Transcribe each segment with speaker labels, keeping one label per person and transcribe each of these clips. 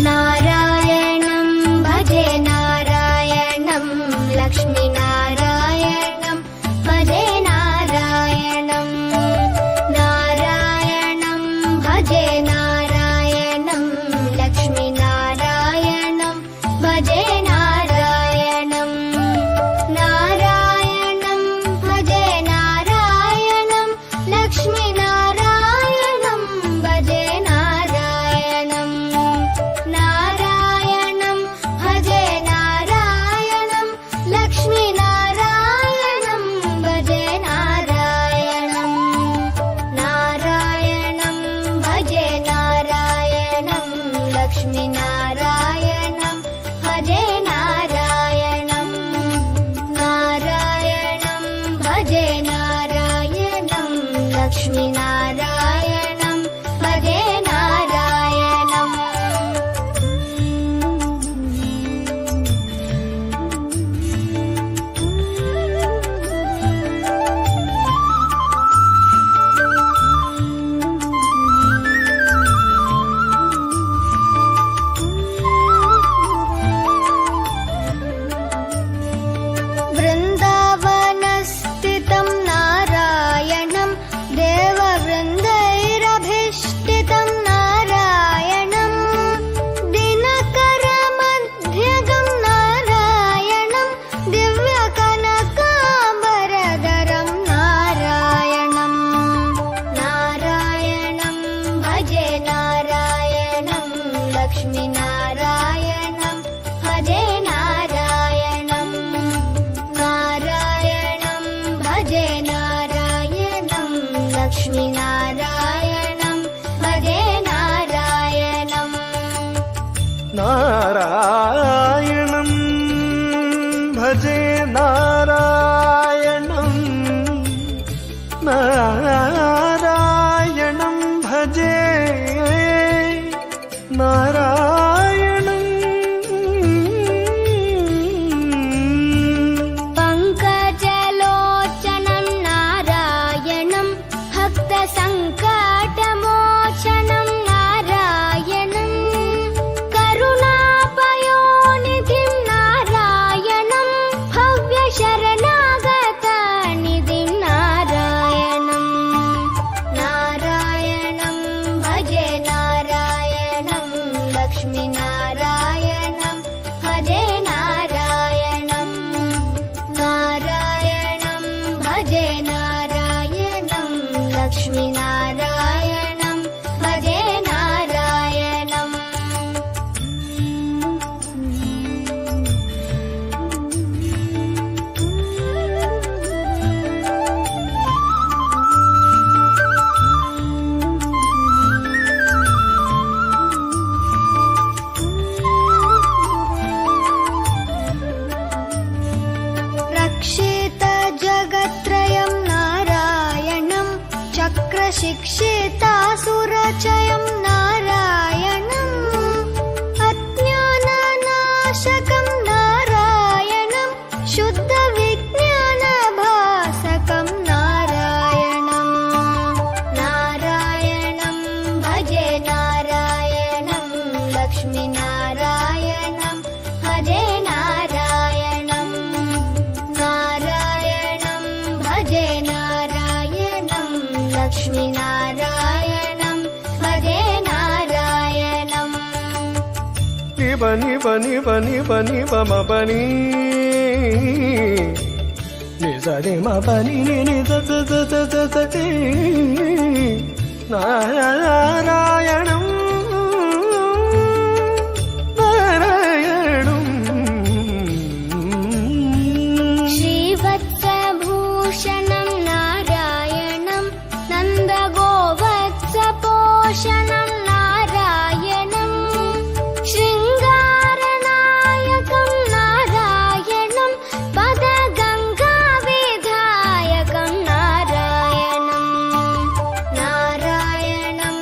Speaker 1: नारायणं भजे नारायणं लक्ष्मीनारायणं भजे नारायणं नारायणं भजे नारायणं लक्ष्मीनारायणं भजे नारायणं नारायणं भजे नारायणं लक्ष्मीनारायणं भजे नारायणं नारायणं भजे नारायणं लक्ष्मीनारायणं भजे नारायणं नारायणं भजे नारायणं लक्ष्मीनारायणं भजे नारायणं नारायणं भजे नारायणं लक्ष्मीनारायणं भजे नारायणम् वृन्दावनस्थितं नारायणं देववृन्दैरभिष्टितं नारायणं दिनकरमध्यगं नारायणं दिव्यकनकाम्बरधरं नारायणं नारायणं भजे नारायणं लक्ष्मीनारायणं भजे नारायणं नारायणं भजे नारायणं लक्ष्मीनारायणं भजे नारायणम्
Speaker 2: नारायणं भजे नारायणं नारायणं भजे नारायणं
Speaker 1: पङ्कजलोचनं नारायणं भक्तसङ्कटमोचनं नारायणं करुणापयोनिधिं नारायणं भव्यशरणागतनिधिं नारायणं नारायणं भजे नारायणं लक्ष्मीनारायणं भजे नारायणं नारायणं भजे नारायणं लक्ष्मीनारायणं भजे नारायणम् रक्षितजगत्त्रयं नारायणं चक्रशिक्षितासुरचयं नारायणम् अज्ञाननाशकं नारायणं शुद्धविज्ञानभासकं नारायणं नारायणं भजे नारायणं लक्ष्मीनारायणं भजे नारायणं नारायणं भजे नारायणं लक्ष्मीनारायणं भजे नारायणम्
Speaker 2: निबनि बनि बनि बनि बम बनि निजरि म बनि नि the the the the the the ति नारायणं नारायणं
Speaker 1: श्रीवत्सभूषणं नारायणं नन्दगोवत्सपोषणं नारायणं शृङ्गारनायकं नारायणं पदगङ्गाविधायकं नारायणं नारायणं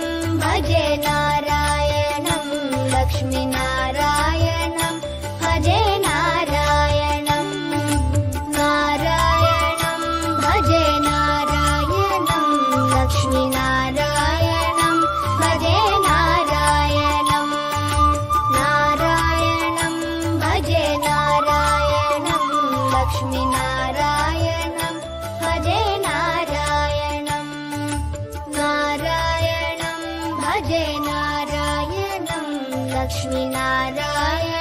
Speaker 1: भजे नारायणं लक्ष्मीनारायणं भजे नारायणं नारायणं भजे नारायणं लक्ष्मीनारायणं भजे नारायणं लक्ष्मीनारायणम्